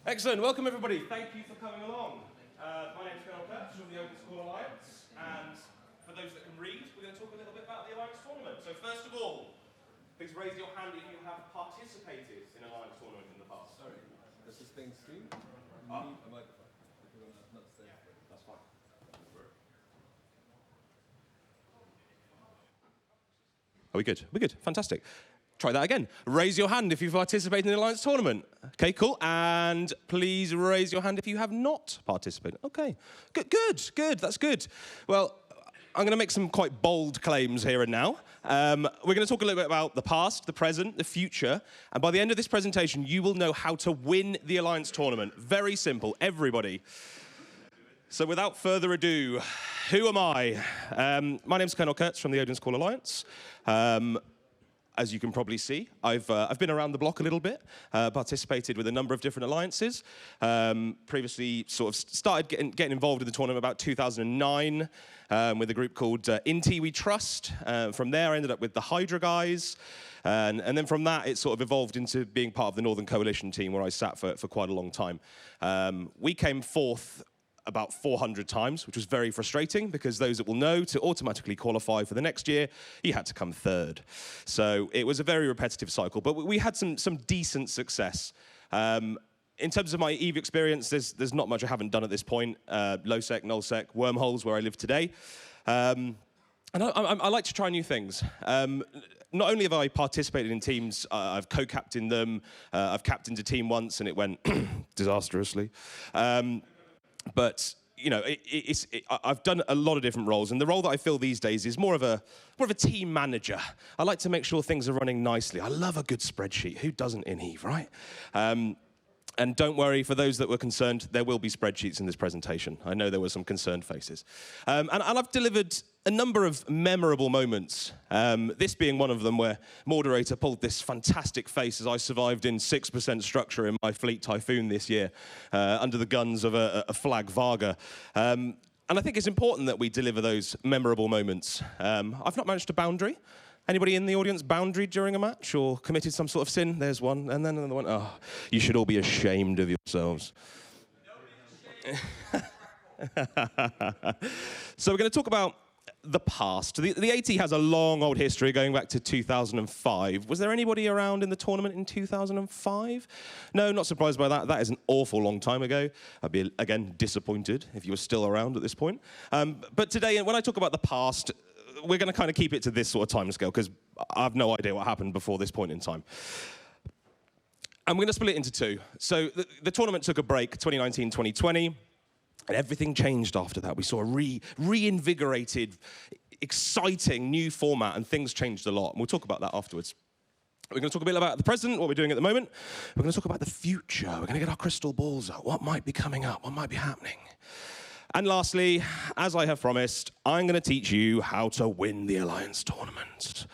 Excellent. Welcome, everybody. Thank you for coming along. My name is Kurtz from the Open School Alliance, and for those that can read, we're going to talk a little bit about the Alliance Tournament. So first of all, please raise your hand if you have participated in an Alliance Tournament in the past. Sorry, does this thing stream? Need a microphone. Not safe. That's fine. Are we good? We're good. Fantastic. Try that again. Raise your hand if you've participated in the Alliance Tournament. Okay, cool. And please raise your hand if you have not participated. Okay, good. That's good. Well, I'm going to make some quite bold claims here and now. We're going to talk a little bit about the past, the present, the future. And by the end of this presentation, you will know how to win the Alliance Tournament. Very simple, everybody. So without further ado, who am I? My name's Colonel Kurtz from the Odin School Alliance. As you can probably see, I've been around the block a little bit, participated with a number of different alliances. Previously sort of started getting involved in the tournament about 2009 with a group called Inti We Trust. From there, I ended up with the Hydra guys. And then from that, it sort of evolved into being part of the Northern Coalition team where I sat for quite a long time. We came fourth about 400 times, which was very frustrating because those that will know, to automatically qualify for the next year, you had to come third. So it was a very repetitive cycle, but we had some decent success. In terms of my EVE experience, there's not much I haven't done at this point. Low-sec, null-sec, wormholes where I live today. And I like to try new things. Not only have I participated in teams, I've co-captained them, I've captained a team once and it went disastrously. But you know, I've done a lot of different roles, and the role that I fill these days is more of a team manager. I like to make sure things are running nicely. I love a good spreadsheet. Who doesn't in EVE, right? And don't worry, for those that were concerned, there will be spreadsheets in this presentation. I know there were some concerned faces. And I've delivered a number of memorable moments, this being one of them where Moderator pulled this fantastic face as I survived in 6% structure in my Fleet Typhoon this year, under the guns of a Flag Varga. And I think it's important that we deliver those memorable moments. I've not managed a boundary. Anybody in the audience boundaried during a match or committed some sort of sin? There's one, and then another one. Oh, you should all be ashamed of yourselves. So we're going to talk about the past. The AT has a long old history going back to 2005. Was there anybody around in the tournament in 2005? No, not surprised by that. That is an awful long time ago. I'd be, again, disappointed if you were still around at this point. But today, when I talk about the past, we're going to kind of keep it to this sort of time scale because I have no idea what happened before this point in time. And we're going to split it into two. So the tournament took a break, 2019-2020, and everything changed after that. We saw a reinvigorated, exciting new format, and things changed a lot. And we'll talk about that afterwards. We're going to talk a bit about the present, what we're doing at the moment. We're going to talk about the future. We're going to get our crystal balls out. What might be coming up? What might be happening? And lastly, as I have promised, I'm going to teach you how to win the Alliance Tournament.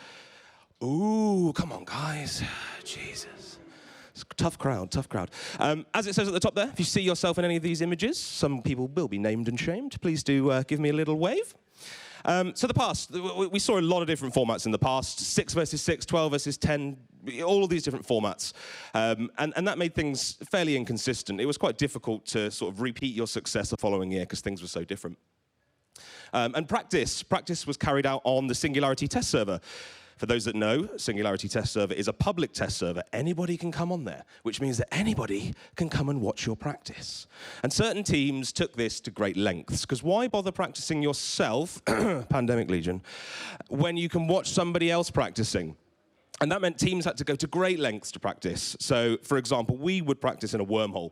Ooh, come on, guys. Jesus. It's a tough crowd, tough crowd. As it says at the top there, if you see yourself in any of these images, some people will be named and shamed. Please do give me a little wave. So the past, we saw a lot of different formats in the past, 6 versus 6, 12 versus 10, all of these different formats. And that made things fairly inconsistent. It was quite difficult to sort of repeat your success the following year because things were so different. And practice was carried out on the Singularity test server. For those that know, Singularity test server is a public test server. Anybody can come on there, which means that anybody can come and watch your practice. And certain teams took this to great lengths, because why bother practicing yourself, Pandemic Legion, when you can watch somebody else practicing? And that meant teams had to go to great lengths to practice. So, for example, we would practice in a wormhole.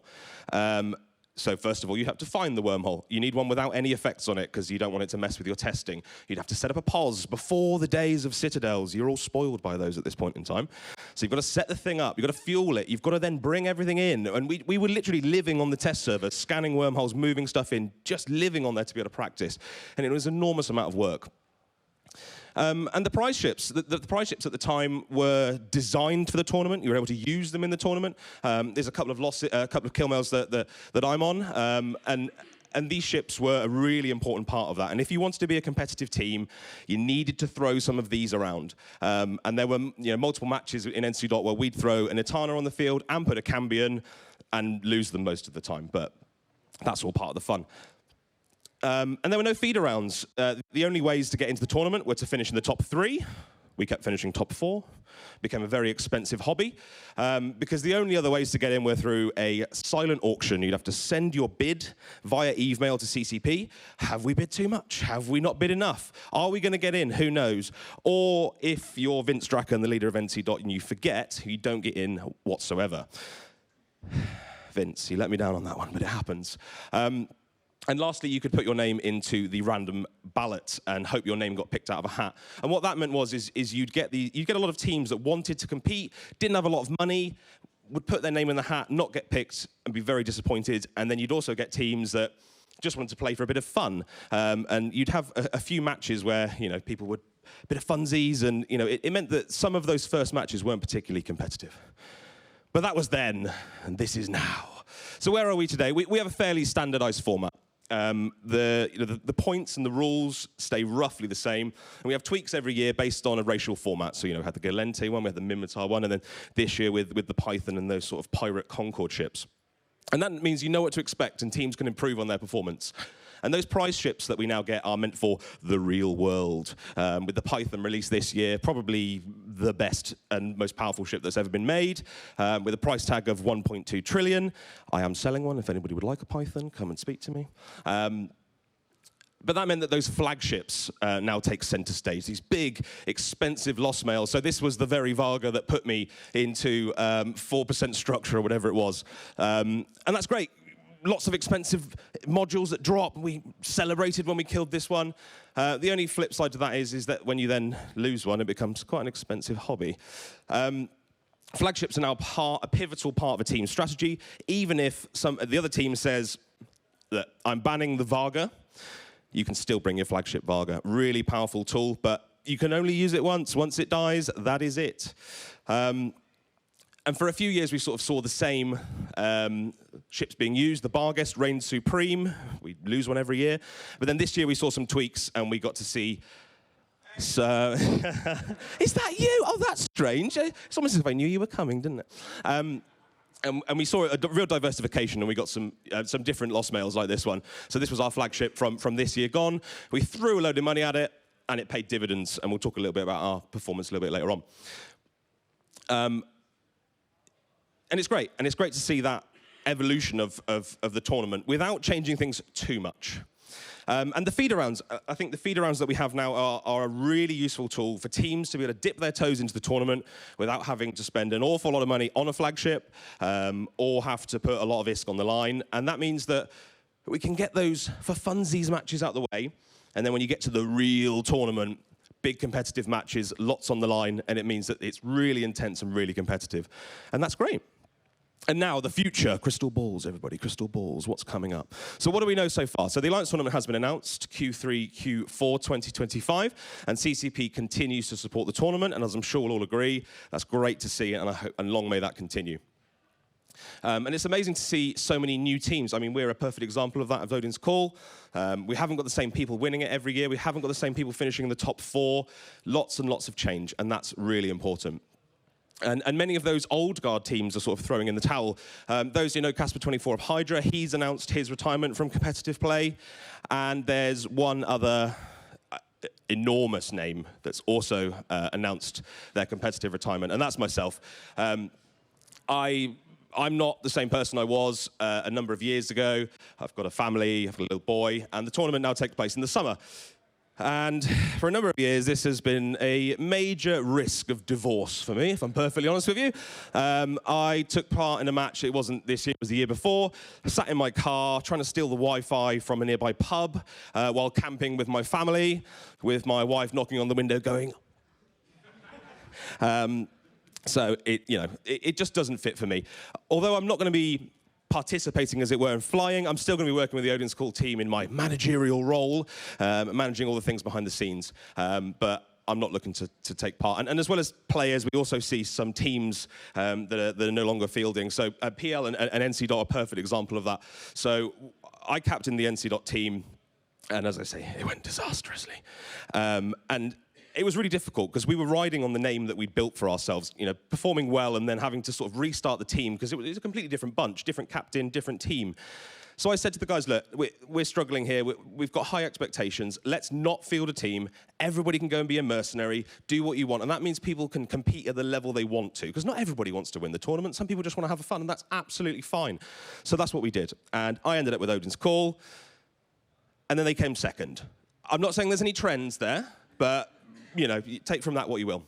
So first of all, you have to find the wormhole. You need one without any effects on it because you don't want it to mess with your testing. You'd have to set up a pos before the days of citadels. You're all spoiled by those at this point in time. So you've got to set the thing up. You've got to fuel it. You've got to then bring everything in. And we were literally living on the test server, scanning wormholes, moving stuff in, just living on there to be able to practice. And it was an enormous amount of work. And the prize ships, the prize ships at the time were designed for the tournament. You were able to use them in the tournament. There's a couple of kill mails that I'm on, and these ships were a really important part of that. And if you wanted to be a competitive team, you needed to throw some of these around. And there were multiple matches in NC Dot where we'd throw an Etana on the field and put a Cambion and lose them most of the time, but that's all part of the fun. And there were no feeder rounds. The only ways to get into the tournament were to finish in the top 3. We kept finishing top 4. Became a very expensive hobby because the only other ways to get in were through a silent auction. You'd have to send your bid via email to CCP. Have we bid too much? Have we not bid enough? Are we going to get in? Who knows? Or if you're Vince Dracken, the leader of NC Dot, and you forget, you don't get in whatsoever. Vince, you let me down on that one, but it happens. And lastly, you could put your name into the random ballot and hope your name got picked out of a hat. And what that meant was you'd get a lot of teams that wanted to compete, didn't have a lot of money, would put their name in the hat, not get picked, and be very disappointed. And then you'd also get teams that just wanted to play for a bit of fun. And you'd have a few matches where people would a bit of funsies, and it meant that some of those first matches weren't particularly competitive. But that was then, and this is now. So where are we today? We have a fairly standardized format. The points and the rules stay roughly the same, and we have tweaks every year based on a racial format. So we had the Galente one, we had the Minmatar one, and then this year with the Python and those sort of pirate Concorde ships. And that means you know what to expect, and teams can improve on their performance. And those prize ships that we now get are meant for the real world. With the Python released this year, probably the best and most powerful ship that's ever been made, with a price tag of 1.2 trillion. I am selling one. If anybody would like a Python, come and speak to me. But that meant that those flagships now take center stage, these big, expensive lost mails. So this was the very Varga that put me into 4% structure or whatever it was. And that's great. Lots of expensive modules that drop. We celebrated when we killed this one. The only flip side to that is that when you then lose one, it becomes quite an expensive hobby. Flagships are now a pivotal part of a team's strategy, even if the other team says that I'm banning the Varga. You can still bring your flagship Varga. Really powerful tool, but you can only use it once. Once it dies, that is it. And for a few years, we sort of saw the same ships being used. The Barghest reigned supreme. We lose one every year. But then this year, we saw some tweaks, and we got to see... So, is that you? Oh, that's strange. It's almost as if I knew you were coming, didn't it? And we saw a real diversification, and we got some different lost mails like this one. So this was our flagship from this year gone. We threw a load of money at it, and it paid dividends. And we'll talk a little bit about our performance a little bit later on. And it's great. And it's great to see that evolution of the tournament without changing things too much. And the feeder rounds, I think the feeder rounds that we have now are a really useful tool for teams to be able to dip their toes into the tournament without having to spend an awful lot of money on a flagship or have to put a lot of ISK on the line. And that means that we can get those for funsies matches out the way. And then when you get to the real tournament, big competitive matches, lots on the line, and it means that it's really intense and really competitive. And that's great. And now, the future. Crystal balls, everybody. Crystal balls. What's coming up? So what do we know so far? So the Alliance Tournament has been announced, Q3, Q4 2025. And CCP continues to support the tournament. And as I'm sure we'll all agree, that's great to see. And long may that continue. And it's amazing to see so many new teams. I mean, we're a perfect example of that at Odin's Call. We haven't got the same people winning it every year. We haven't got the same people finishing in the top 4. Lots and lots of change. And that's really important. And many of those old guard teams are sort of throwing in the towel. Those who know Casper 24 of Hydra, he's announced his retirement from competitive play. And there's one other enormous name that's also announced their competitive retirement, and that's myself. I'm not the same person I was a number of years ago. I've got a family, I've got a little boy, and the tournament now takes place in the summer. And for a number of years, this has been a major risk of divorce for me, if I'm perfectly honest with you. I took part in a match, it wasn't this year, it was the year before. I sat in my car trying to steal the Wi-Fi from a nearby pub while camping with my family, with my wife knocking on the window going... So it just doesn't fit for me. Although I'm not going to be participating, as it were, in flying, I'm still going to be working with the Odin's Call team in my managerial role, managing all the things behind the scenes. But I'm not looking to take part. And as well as players, we also see some teams that are no longer fielding. So PL and NC Dot are a perfect example of that. So I captained the NC Dot team, and as I say, it went disastrously. And it was really difficult because we were riding on the name that we'd built for ourselves, you know, performing well and then having to sort of restart the team because it was a completely different bunch, different captain, different team. So I said to the guys, look, we're struggling here. We've got high expectations. Let's not field a team. Everybody can go and be a mercenary, do what you want. And that means people can compete at the level they want to, because not everybody wants to win the tournament. Some people just want to have fun, and that's absolutely fine. So that's what we did. And I ended up with Odin's Call, and then they came second. I'm not saying there's any trends there, but, you know, you take from that what you will.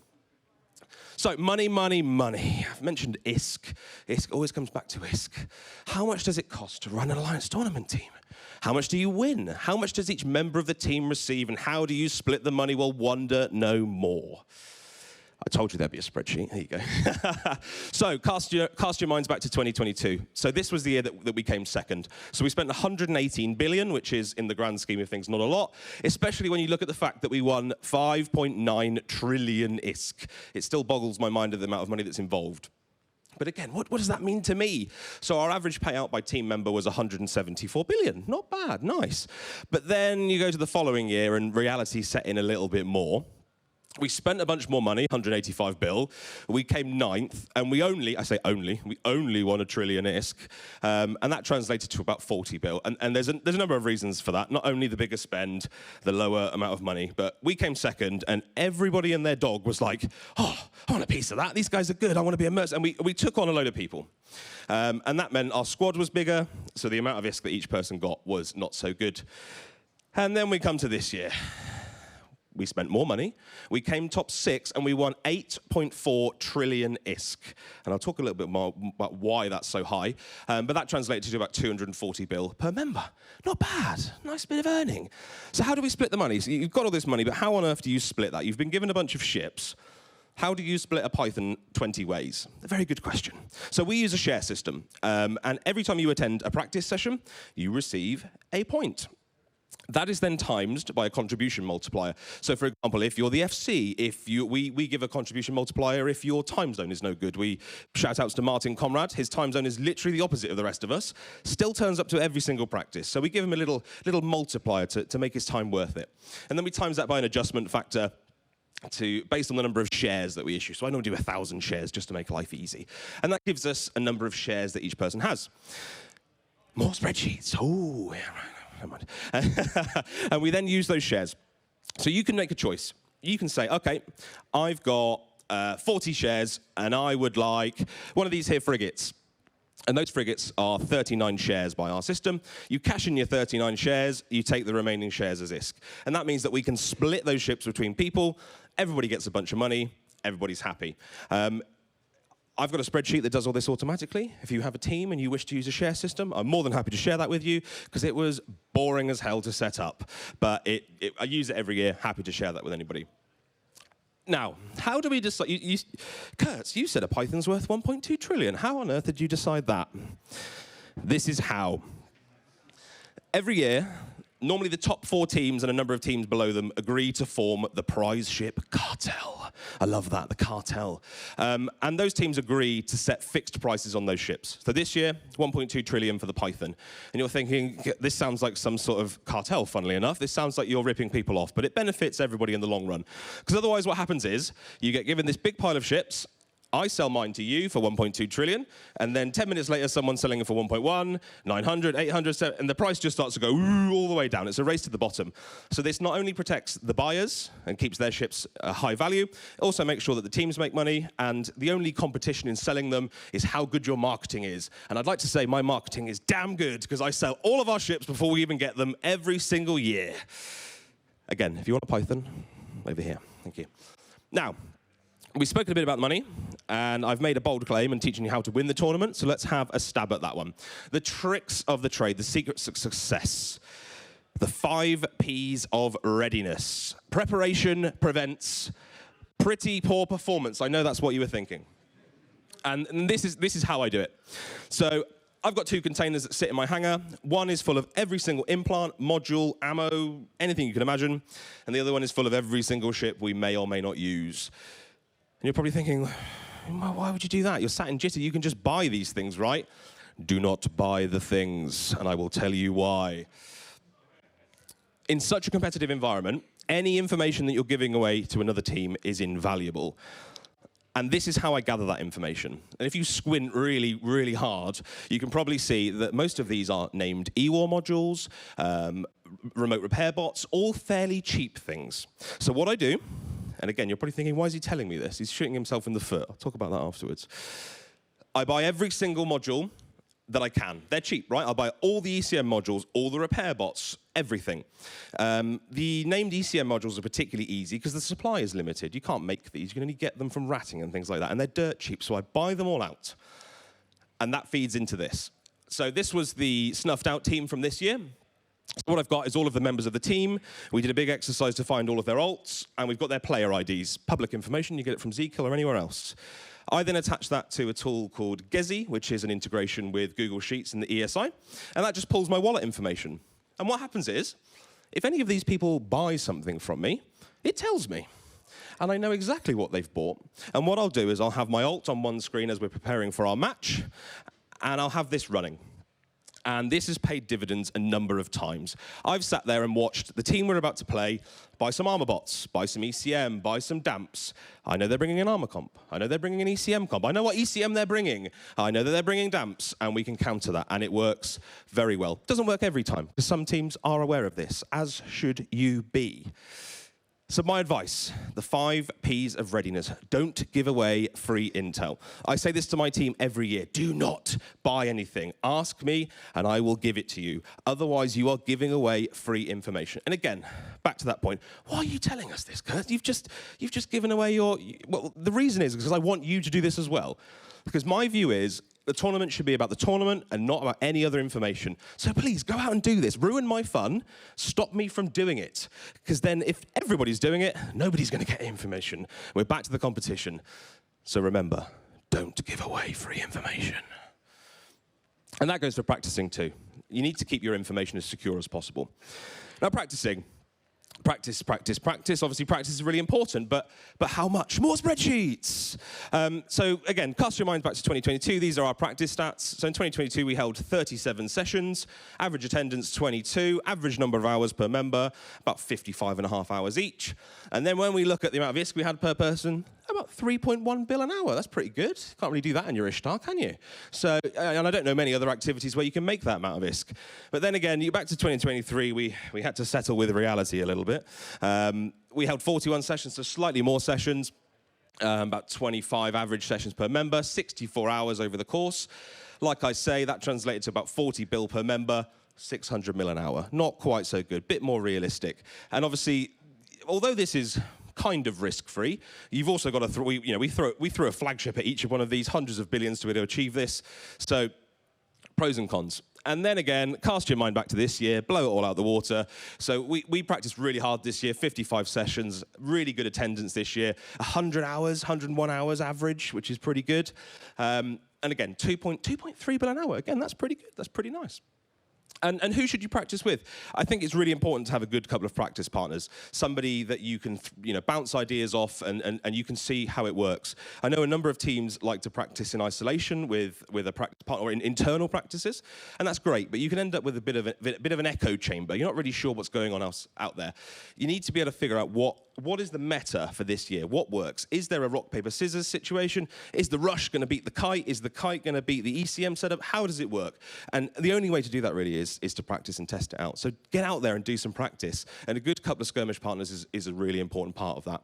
So, money, money, money. I've mentioned ISK. ISK always comes back to ISK. How much does it cost to run an Alliance tournament team? How much do you win? How much does each member of the team receive? And how do you split the money? Well, wonder no more. I told you there'd be a spreadsheet. There you go. So, cast your minds back to 2022. So this was the year that we came second. So we spent 118 billion, which is, in the grand scheme of things, not a lot, especially when you look at the fact that we won 5.9 trillion ISK. It still boggles my mind at the amount of money that's involved. But again, what does that mean to me? So our average payout by team member was 174 billion. Not bad, nice. But then you go to the following year and reality set in a little bit more. We spent a bunch more money, 185 bill. We came ninth, and we only won a trillion ISK, and that translated to about 40 bill. And there's a number of reasons for that. Not only the bigger spend, the lower amount of money, but we came second, and everybody and their dog was like, oh, I want a piece of that. These guys are good. I want to be a mercenary. And we took on a load of people. And that meant our squad was bigger, so the amount of ISK that each person got was not so good. And then we come to this year. We spent more money, we came top 6, and we won 8.4 trillion ISK. And I'll talk a little bit more about why that's so high, but that translated to about 240 bill per member. Not bad, nice bit of earning. So how do we split the money? So you've got all this money, but how on earth do you split that? You've been given a bunch of ships. How do you split a Python 20 ways? A very good question. So we use a share system, and every time you attend a practice session, you receive a point. That is then timed by a contribution multiplier. So, for example, if you're the FC, we give a contribution multiplier if your time zone is no good. We shout outs to Martin Conrad. His time zone is literally the opposite of the rest of us. Still turns up to every single practice. So we give him a little multiplier to make his time worth it. And then we times that by an adjustment factor based on the number of shares that we issue. So I normally do 1,000 shares just to make life easy. And that gives us a number of shares that each person has. More spreadsheets. Oh, yeah, right. And we then use those shares. So you can make a choice. You can say, okay, I've got 40 shares, and I would like one of these here frigates. And those frigates are 39 shares by our system. You cash in your 39 shares, you take the remaining shares as ISK. And that means that we can split those ships between people. Everybody gets a bunch of money. Everybody's happy. I've got a spreadsheet that does all this automatically. If you have a team and you wish to use a share system, I'm more than happy to share that with you, because it was boring as hell to set up. But I use it every year, happy to share that with anybody. Now, how do we decide? Kurtz, you said a Python's worth 1.2 trillion. How on earth did you decide that? This is how. Every year, normally the top 4 teams and a number of teams below them agree to form the prize ship cartel. I love that, the cartel. And those teams agree to set fixed prices on those ships. So this year, 1.2 trillion for the Python. And you're thinking, this sounds like some sort of cartel, funnily enough. This sounds like you're ripping people off, but it benefits everybody in the long run. Because otherwise what happens is, you get given this big pile of ships, I sell mine to you for 1.2 trillion, and then 10 minutes later, someone's selling it for 1.1, 900, 800, and the price just starts to go all the way down. It's a race to the bottom. So this not only protects the buyers and keeps their ships a high value, it also makes sure that the teams make money, and the only competition in selling them is how good your marketing is. And I'd like to say my marketing is damn good, because I sell all of our ships before we even get them every single year. Again, if you want a Python, over here. Thank you. Now, we've spoken a bit about money, and I've made a bold claim in teaching you how to win the tournament, so let's have a stab at that one. The tricks of the trade, the secrets of success. The 5 Ps of readiness. Preparation prevents pretty poor performance. I know that's what you were thinking. And this is how I do it. So I've got 2 containers that sit in my hangar. One is full of every single implant, module, ammo, anything you can imagine. And the other one is full of every single ship we may or may not use. And you're probably thinking, why would you do that? You're sat in Jitter, you can just buy these things, right? Do not buy the things, and I will tell you why. In such a competitive environment, Any information that you're giving away to another team is invaluable. And this is how I gather that information. And if you squint really, really hard, you can probably see that most of these are named eWar modules, remote repair bots, all fairly cheap things. So what I do, and again, you're probably thinking, why is he telling me this? He's shooting himself in the foot. I'll talk about that afterwards. I buy every single module that I can. They're cheap, right? I'll buy all the ECM modules, all the repair bots, everything. The named ECM modules are particularly easy because the supply is limited. You can't make these. You can only get them from ratting and things like that, and they're dirt cheap, so I buy them all out. And that feeds into this. So this was the snuffed out team from this year. So what I've got is all of the members of the team. We did a big exercise to find all of their alts, and we've got their player IDs. Public information, you get it from Zkill or anywhere else. I then attach that to a tool called Gezi, which is an integration with Google Sheets and the ESI, and that just pulls my wallet information. And what happens is, if any of these people buy something from me, it tells me. And I know exactly what they've bought. And what I'll do is I'll have my alt on one screen as we're preparing for our match, and I'll have this running. And this has paid dividends a number of times. I've sat there and watched the team we're about to play buy some armor bots, buy some ECM, buy some damps. I know they're bringing an armor comp. I know they're bringing an ECM comp. I know what ECM they're bringing. I know that they're bringing damps, and we can counter that, and it works very well. Doesn't work every time, because some teams are aware of this, as should you be. So my advice, the 5 Ps of readiness. Don't give away free intel. I say this to my team every year. Do not buy anything. Ask me, and I will give it to you. Otherwise, you are giving away free information. And again, back to that point, why are you telling us this, Kurt? You've just given away your... Well, the reason is because I want you to do this as well. Because my view is the tournament should be about the tournament and not about any other information. So please, go out and do this. Ruin my fun. Stop me from doing it. Because then if everybody's doing it, nobody's going to get information. We're back to the competition. So remember, don't give away free information. And that goes for practicing too. You need to keep your information as secure as possible. Now, practicing. Practice, practice, practice. Obviously, practice is really important, but how much? More spreadsheets. So again, cast your mind back to 2022. These are our practice stats. So in 2022, we held 37 sessions, average attendance 22, average number of hours per member, about 55.5 hours each. And then when we look at the amount of ISK we had per person, about 3.1 bill an hour. That's pretty good. Can't really do that in your Ishtar, can you? So, and I don't know many other activities where you can make that amount of ISK. But then again, back to 2023, we had to settle with reality a little bit. We held 41 sessions, so slightly more sessions, about 25 average sessions per member, 64 hours over the course. Like I say, that translated to about 40 bill per member, 600 mil an hour. Not quite so good, bit more realistic. And obviously, although this is kind of risk-free, you've also got to we threw a flagship at each of one of these, hundreds of billions to be able to achieve this. So pros and cons. And then again, cast your mind back to this year, blow it all out the water. So we practiced really hard this year, 55 sessions, really good attendance this year, 100 hours, 101 hours average, which is pretty good. And again, 2.3 bill an hour. Again, that's pretty good. That's pretty nice. And who should you practice with? I think it's really important to have a good couple of practice partners, somebody that you can bounce ideas off and you can see how it works. I know a number of teams like to practice in isolation with a practice partner or in internal practices, and that's great, but you can end up with a bit of an echo chamber. You're not really sure what's going on else out there. You need to be able to figure out what is the meta for this year? What works? Is there a rock, paper, scissors situation? Is the rush going to beat the kite? Is the kite going to beat the ECM setup? How does it work? And the only way to do that really is to practice and test it out. So get out there and do some practice. And a good couple of skirmish partners is a really important part of that.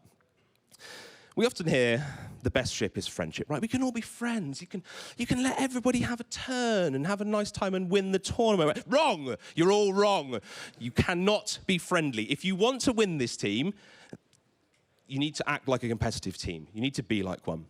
We often hear the best ship is friendship, right? We can all be friends. You can let everybody have a turn and have a nice time and win the tournament. Right? Wrong! You're all wrong. You cannot be friendly. If you want to win this team, you need to act like a competitive team. You need to be like one.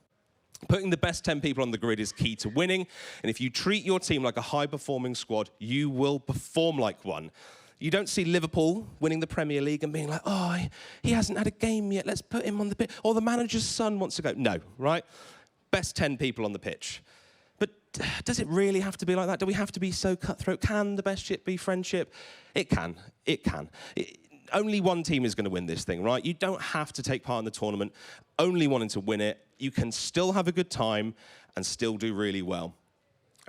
Putting the best 10 people on the grid is key to winning. And if you treat your team like a high-performing squad, you will perform like one. You don't see Liverpool winning the Premier League and being like, oh, he hasn't had a game yet, let's put him on the pitch. Or the manager's son wants to go. No, right? Best 10 people on the pitch. But does it really have to be like that? Do we have to be so cutthroat? Can the best ship be friendship? It can. It can. Only one team is going to win this thing, right? You don't have to take part in the tournament only wanting to win it. You can still have a good time and still do really well.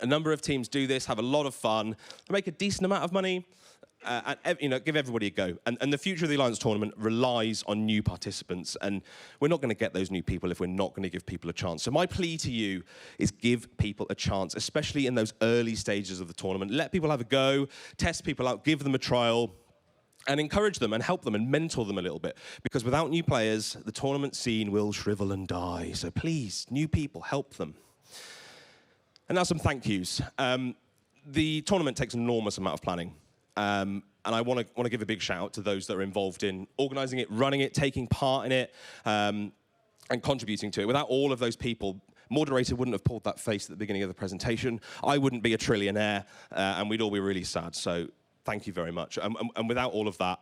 A number of teams do this, have a lot of fun, make a decent amount of money, and give everybody a go. And the future of the Alliance tournament relies on new participants, and we're not going to get those new people if we're not going to give people a chance. So my plea to you is give people a chance, especially in those early stages of the tournament. Let people have a go, test people out, give them a trial, and encourage them and help them and mentor them a little bit. Because without new players, the tournament scene will shrivel and die. So please, new people, help them. And now some thank yous. The tournament takes an enormous amount of planning. And I want to give a big shout out to those that are involved in organising it, running it, taking part in it, and contributing to it. Without all of those people, moderator wouldn't have pulled that face at the beginning of the presentation. I wouldn't be a trillionaire, and we'd all be really sad. So thank you very much. And without all of that,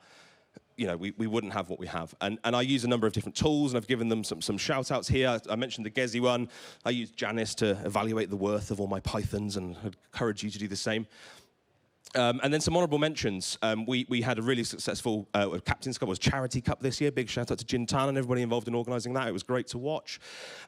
we wouldn't have what we have. And I use a number of different tools, and I've given them some shout-outs here. I mentioned the Gezi one. I use Janice to evaluate the worth of all my Pythons, and I'd encourage you to do the same. And then some honourable mentions. We had a really successful Captain's Cup, was Charity Cup this year. Big shout out to Jintan and everybody involved in organising that. It was great to watch.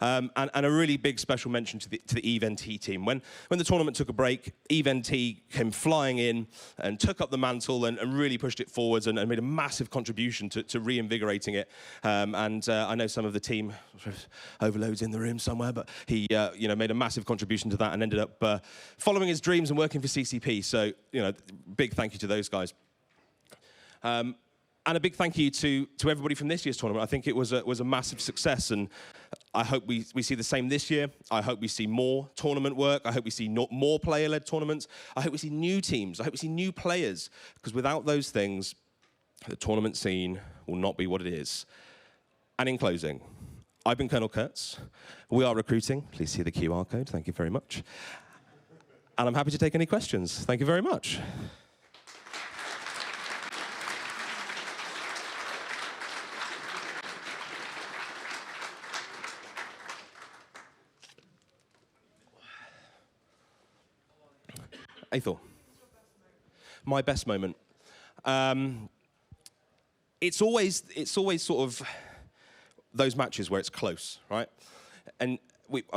And a really big special mention to the Eve NT team. When the tournament took a break, Eve NT came flying in and took up the mantle and really pushed it forwards and made a massive contribution to reinvigorating it. I know some of the team overloads in the room somewhere, but he made a massive contribution to that and ended up following his dreams and working for CCP. So big thank you to those guys. And a big thank you to everybody from this year's tournament. I think it was a massive success, and I hope we see the same this year. I hope we see more tournament work. I hope we see more player-led tournaments. I hope we see new teams. I hope we see new players, because without those things, the tournament scene will not be what it is. And in closing, I've been Colonel Kurtz. We are recruiting. Please see the QR code. Thank you very much. And I'm happy to take any questions. Thank you very much. Aethel. My best moment. It's always sort of those matches where it's close, right? And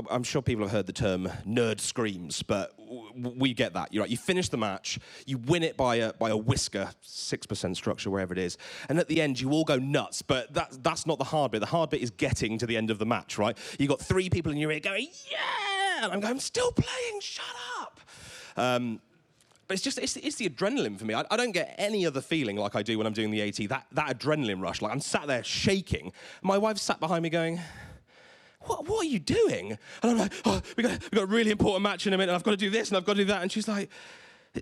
I'm sure people have heard the term nerd screams, but we get that. You finish the match, you win it by a whisker, 6% structure, wherever it is, and at the end you all go nuts, but that's not the hard bit. The hard bit is getting to the end of the match, right? You've got 3 people in your ear going, yeah! And I'm going, I'm still playing, shut up! But it's the adrenaline for me. I don't get any other feeling like I do when I'm doing the AT, that adrenaline rush. Like, I'm sat there shaking. My wife's sat behind me going, what are you doing? And I'm like, oh, we got a really important match in a minute, and I've got to do this, and I've got to do that. And she's like,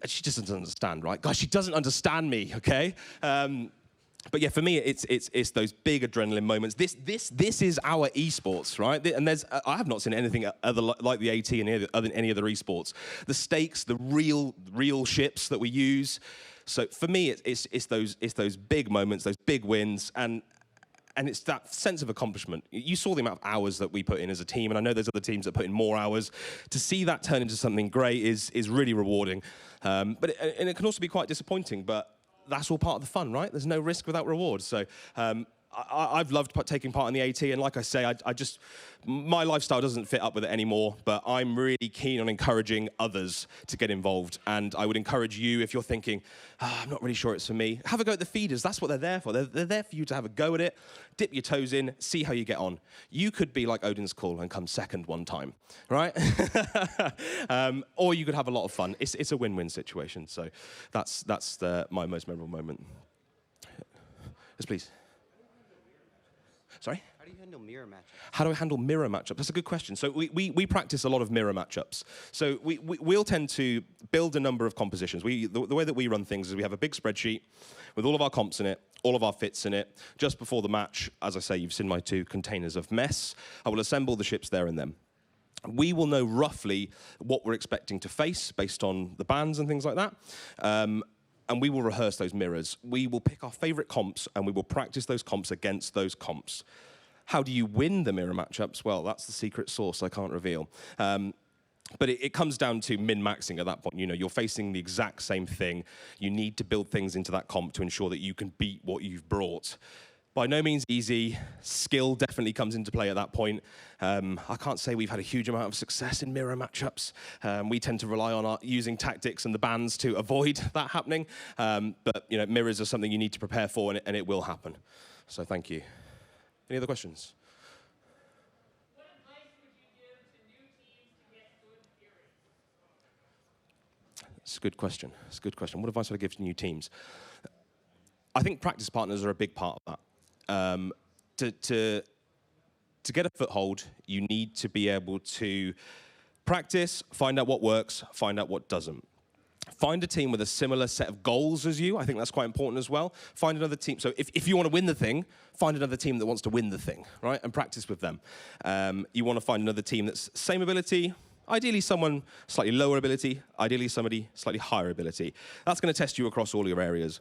she just doesn't understand, right? Guys, she doesn't understand me, okay? But yeah, for me, it's those big adrenaline moments. This is our esports, right? And I have not seen anything other like the AT and any other esports. The stakes, the real ships that we use. So for me, it's those big moments, those big wins, and it's that sense of accomplishment. You saw the amount of hours that we put in as a team, and I know there's other teams that put in more hours. To see that turn into something great is really rewarding. But it can also be quite disappointing, but that's all part of the fun, right? There's no risk without reward. So I've loved taking part in the AT, and like I say, my lifestyle doesn't fit up with it anymore, but I'm really keen on encouraging others to get involved. And I would encourage you, if you're thinking, I'm not really sure it's for me, have a go at the feeders. That's what they're there for. They're there for you to have a go at it, dip your toes in, see how you get on. You could be like Odin's Call and come second one time, right? Or you could have a lot of fun. It's a win-win situation. So that's my most memorable moment. Yes, please. Sorry? How do you handle mirror matchups? How do I handle mirror matchups? That's a good question. So we practice a lot of mirror matchups. So we'll tend to build a number of compositions. The way that we run things is we have a big spreadsheet with all of our comps in it, all of our fits in it. Just before the match, as I say, you've seen my 2 containers of mess. I will assemble the ships there and then. We will know roughly what we're expecting to face based on the bands and things like that. And we will rehearse those mirrors. We will pick our favorite comps, and we will practice those comps against those comps. How do you win the mirror matchups? Well, that's the secret sauce I can't reveal. But it comes down to min-maxing at that point. You're facing the exact same thing. You need to build things into that comp to ensure that you can beat what you've brought. By no means easy. Skill definitely comes into play at that point. I can't say we've had a huge amount of success in mirror matchups. We tend to rely on using tactics and the bans to avoid that happening. But mirrors are something you need to prepare for, and it will happen. So thank you. Any other questions? What advice would you give to new teams to get good experience? It's a good question. It's a good question. What advice would I give to new teams? I think practice partners are a big part of that. To get a foothold, you need to be able to practice, find out what works, find out what doesn't. Find a team with a similar set of goals as you. I think that's quite important as well. Find another team. So if you want to win the thing, find another team that wants to win the thing, right? And practice with them. You want to find another team that's same ability, ideally someone slightly lower ability, ideally somebody slightly higher ability. That's going to test you across all your areas.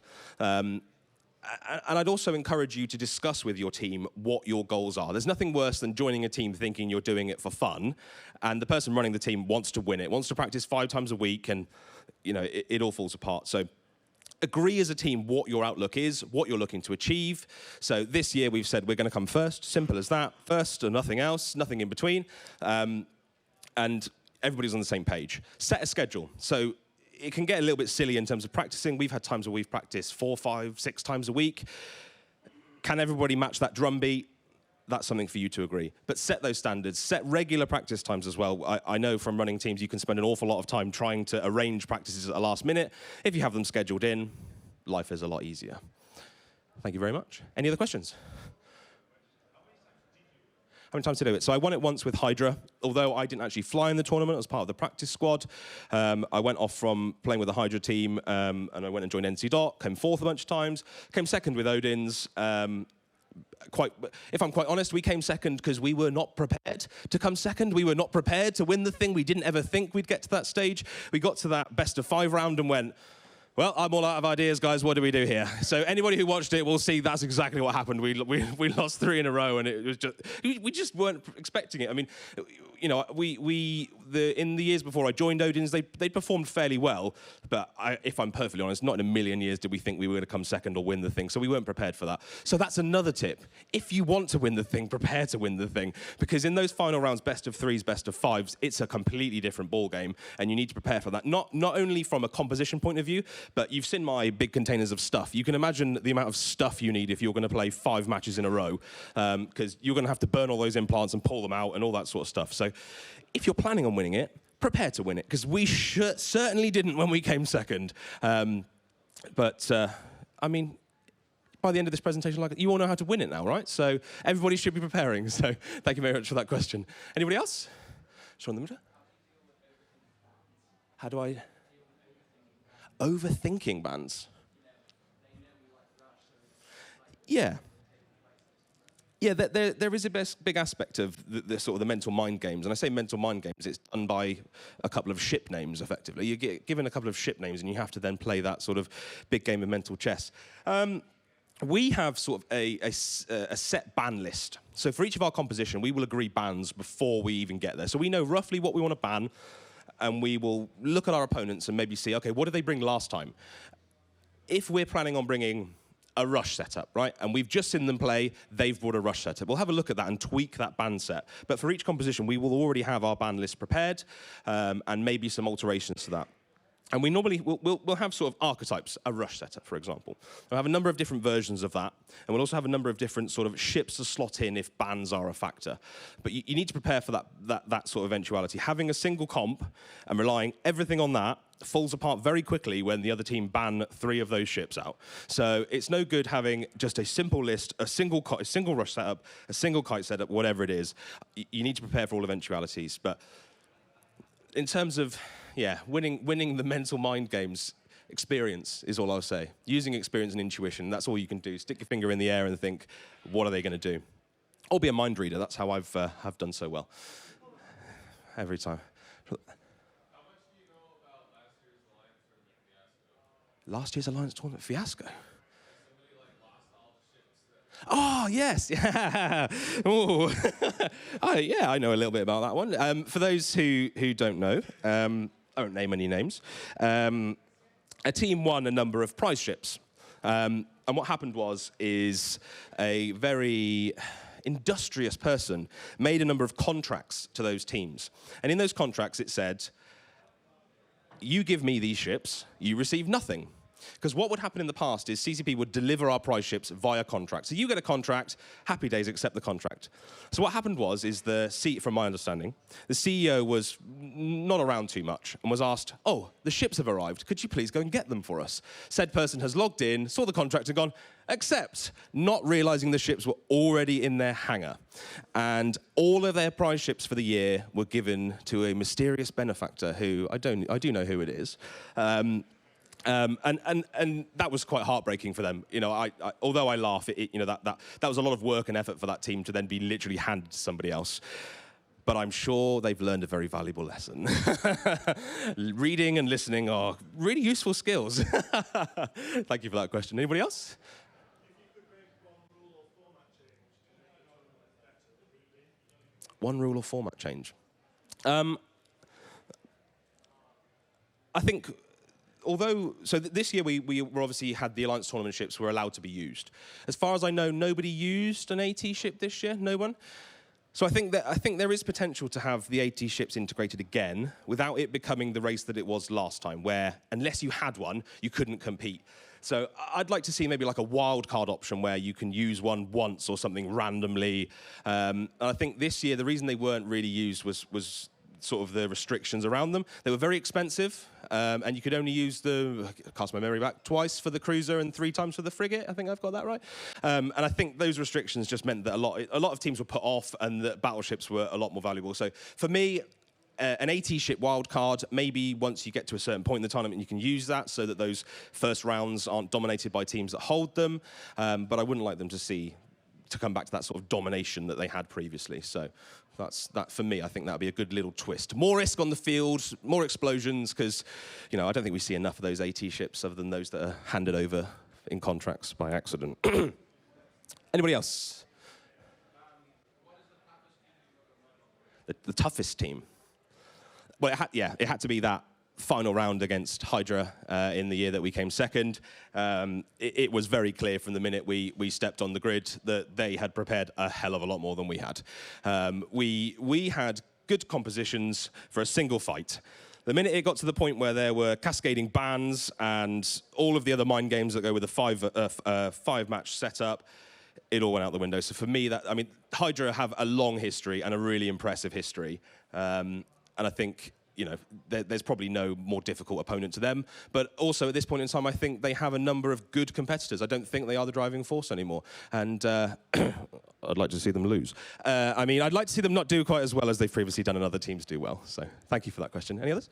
And I'd also encourage you to discuss with your team what your goals are. There's nothing worse than joining a team thinking you're doing it for fun, and the person running the team wants to win it, wants to practice 5 times a week, and it all falls apart. So agree as a team what your outlook is, what you're looking to achieve. So this year we've said we're going to come first, simple as that, first and nothing else, nothing in between, and everybody's on the same page. Set a schedule. So it can get a little bit silly in terms of practicing. We've had times where we've practiced 4, 5, 6 times a week. Can everybody match that drum beat? That's something for you to agree. But set those standards. Set regular practice times as well. I know from running teams you can spend an awful lot of time trying to arrange practices at the last minute. If you have them scheduled in, life is a lot easier. Thank you very much. Any other questions? How many times did I do it? So I won it once with Hydra. Although I didn't actually fly in the tournament as part of the practice squad. I went off from playing with the Hydra team, and I went and joined NC Dot, came 4th a bunch of times, came 2nd with Odin's. If I'm quite honest, we came 2nd because we were not prepared to come 2nd. We were not prepared to win the thing. We didn't ever think we'd get to that stage. We got to that best of 5 round and went, well, I'm all out of ideas, guys. What do we do here? So anybody who watched it will see that's exactly what happened. We lost 3 in a row, and it was just we just weren't expecting it. I mean, in the years before I joined Odin's, they performed fairly well. But if I'm perfectly honest, not in a million years did we think we were going to come 2nd or win the thing. So we weren't prepared for that. So that's another tip. If you want to win the thing, prepare to win the thing, because in those final rounds, best of 3s, best of 5s, it's a completely different ball game, and you need to prepare for that. Not only from a composition point of view, but you've seen my big containers of stuff. You can imagine the amount of stuff you need if you're going to play 5 matches in a row, because you're going to have to burn all those implants and pull them out and all that sort of stuff. So if you're planning on winning it, prepare to win it, because we certainly didn't when we came 2nd. I mean, by the end of this presentation, you all know how to win it now, right? So everybody should be preparing. So thank you very much for that question. Anybody else? Sean, the middle? How do I... Overthinking bans. Yeah. Yeah, there is a big aspect of the sort of the mental mind games. And I say mental mind games, it's done by a couple of ship names, effectively. You get given a couple of ship names, and you have to then play that sort of big game of mental chess. We have sort of a set ban list. So for each of our composition, we will agree bans before we even get there. So we know roughly what we want to ban, and we will look at our opponents and maybe see, okay, what did they bring last time? If we're planning on bringing a rush setup, right, and we've just seen them play, they've brought a rush setup, we'll have a look at that and tweak that ban set. But for each composition, we will already have our ban list prepared, and maybe some alterations to that. And we normally, we'll have sort of archetypes, a rush setup, for example. We'll have a number of different versions of that, and we'll also have a number of different sort of ships to slot in if bans are a factor. But you need to prepare for that sort of eventuality. Having a single comp and relying everything on that falls apart very quickly when the other team ban 3 of those ships out. So it's no good having just a simple list, a single rush setup, a single kite setup, whatever it is. You need to prepare for all eventualities. But in terms of, yeah, winning the mental mind games, experience is all I'll say. Using experience and intuition, that's all you can do. Stick your finger in the air and think, what are they going to do? Or be a mind reader. That's how I've done so well. Every time. How much do you know about Last year's Alliance Tournament fiasco? Somebody lost all the ships. Oh, yes. Yeah. Ooh. Yeah, I know a little bit about that one. For those who don't know, I won't name any names. A team won a number of prize ships. I And what happened is a very industrious person made a number of contracts to those teams. And in those contracts, it said, you give me these ships, you receive nothing. Because what would happen in the past is CCP would deliver our prize ships via contract. So you get a contract, happy days, accept the contract. So what happened from my understanding, the CEO was not around too much and was asked, oh, the ships have arrived. Could you please go and get them for us? Said person has logged in, saw the contract and gone, accept, not realizing the ships were already in their hangar. And all of their prize ships for the year were given to a mysterious benefactor who, I do know who it is. And that was quite heartbreaking for them. You know, although I laugh, that was a lot of work and effort for that team to then be literally handed to somebody else. But I'm sure they've learned a very valuable lesson. Reading and listening are really useful skills. Thank you for that question. Anybody else? One rule or format change. I think. This year we were obviously had the Alliance tournament ships were allowed to be used. As far as I know, nobody used an AT ship this year. No one. So I think there is potential to have the AT ships integrated again without it becoming the race that it was last time, where unless you had one, you couldn't compete. So I'd like to see maybe like a wild card option where you can use one once or something randomly. And I think this year the reason they weren't really used was sort of the restrictions around them. They were very expensive, and you could only use cast my memory back, twice for the cruiser and 3 times for the frigate. I think I've got that right. And I think those restrictions just meant that a lot of teams were put off, and that battleships were a lot more valuable. So for me, an AT ship wildcard, maybe once you get to a certain point in the tournament, you can use that so that those first rounds aren't dominated by teams that hold them. But I wouldn't like them to come back to that sort of domination that they had previously. So that for me, I think that would be a good little twist. More risk on the field, more explosions, because I don't think we see enough of those AT ships other than those that are handed over in contracts by accident. Anybody else? The toughest team. Well, it had to be that final round against Hydra in the year that we came second. It was very clear from the minute we stepped on the grid that they had prepared a hell of a lot more than we had. We had good compositions for a single fight. The minute it got to the point where there were cascading bans and all of the other mind games that go with a five-match setup, it all went out the window. So for me, Hydra have a long history and a really impressive history. And I think there's probably no more difficult opponent to them. But also at this point in time, I think they have a number of good competitors. I don't think they are the driving force anymore. And I'd like to see them lose. I'd like to see them not do quite as well as they've previously done and other teams do well. So thank you for that question. Any others?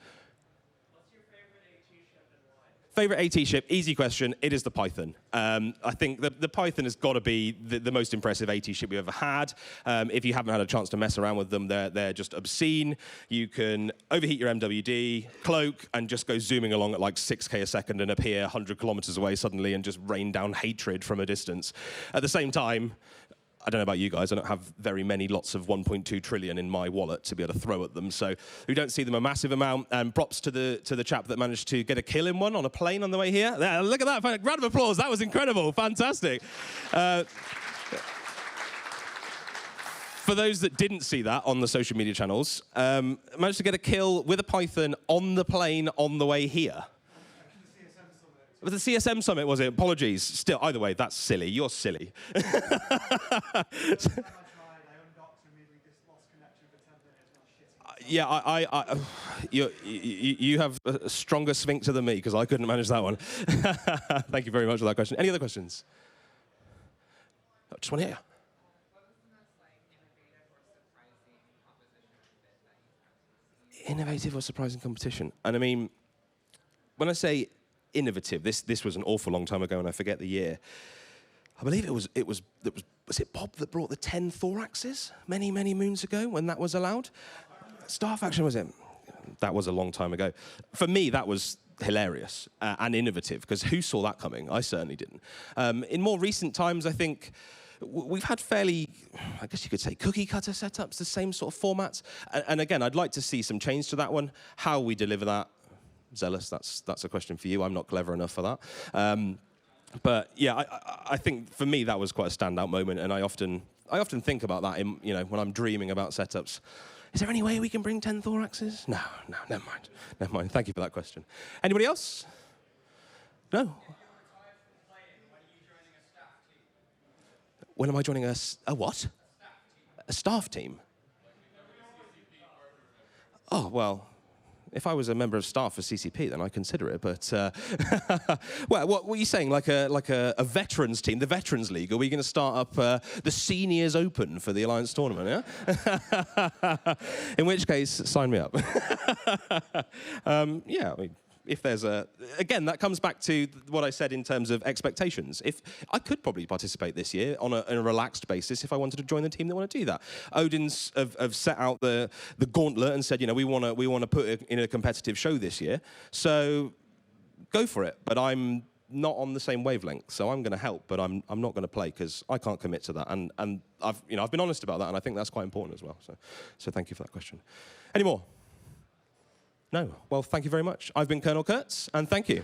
What's your favorite AT ship and why? Favorite AT ship, easy question. It is the Python. I think the Python has got to be the most impressive AT ship we've ever had. If you haven't had a chance to mess around with them, they're just obscene. You can overheat your MWD, cloak, and just go zooming along at like 6K a second and appear 100 kilometers away suddenly and just rain down hatred from a distance. At the same time, I don't know about you guys, I don't have very many lots of 1.2 trillion in my wallet to be able to throw at them, so we don't see them a massive amount. And props to the chap that managed to get a kill in one on a plane on the way here. There, look at that, round of applause, that was incredible, fantastic. For those that didn't see that on the social media channels, managed to get a kill with a Python on the plane on the way here. With the CSM summit, was it? Apologies. Still, either way, that's silly. You're silly. Yeah, you have a stronger sphincter than me because I couldn't manage that one. Thank you very much for that question. Any other questions? Oh, just one here. What was the most innovative or surprising competition that you've seen? Innovative or surprising competition? And I mean, when I say innovative, this was an awful long time ago, and I forget the year. I believe it was it Bob that brought the 10 thoraxes many moons ago when that was allowed? Star Faction, was it? That was a long time ago. For me, that was hilarious and innovative, because who saw that coming? I certainly didn't. In more recent times, I think we've had fairly, I guess you could say, cookie cutter setups, the same sort of formats. And again, I'd like to see some change to that one. How we deliver that, Zealous, that's a question for you. I'm not clever enough for that. But yeah, I think for me that was quite a standout moment, and I often think about that in, when I'm dreaming about setups. Is there any way we can bring 10 thoraxes? No, never mind. Thank you for that question. Anybody else? No. When am I joining a what? A staff team? Oh, well, if I was a member of staff for CCP, then I'd consider it. But, well, what are you saying? Like a veterans team, the Veterans League? Are we going to start up the Seniors Open for the Alliance tournament, yeah? In which case, sign me up. Yeah, I mean, if there's again, that comes back to what I said in terms of expectations. If I could probably participate this year on a relaxed basis if I wanted to join the team that want to do that. Odin's have set out the gauntlet and said, we want to put it in a competitive show this year. So go for it. But I'm not on the same wavelength, so I'm going to help, but I'm not going to play because I can't commit to that. And I've been honest about that, and I think that's quite important as well. So thank you for that question. Any more? No. Well, thank you very much. I've been Colonel Kurtz, and thank you.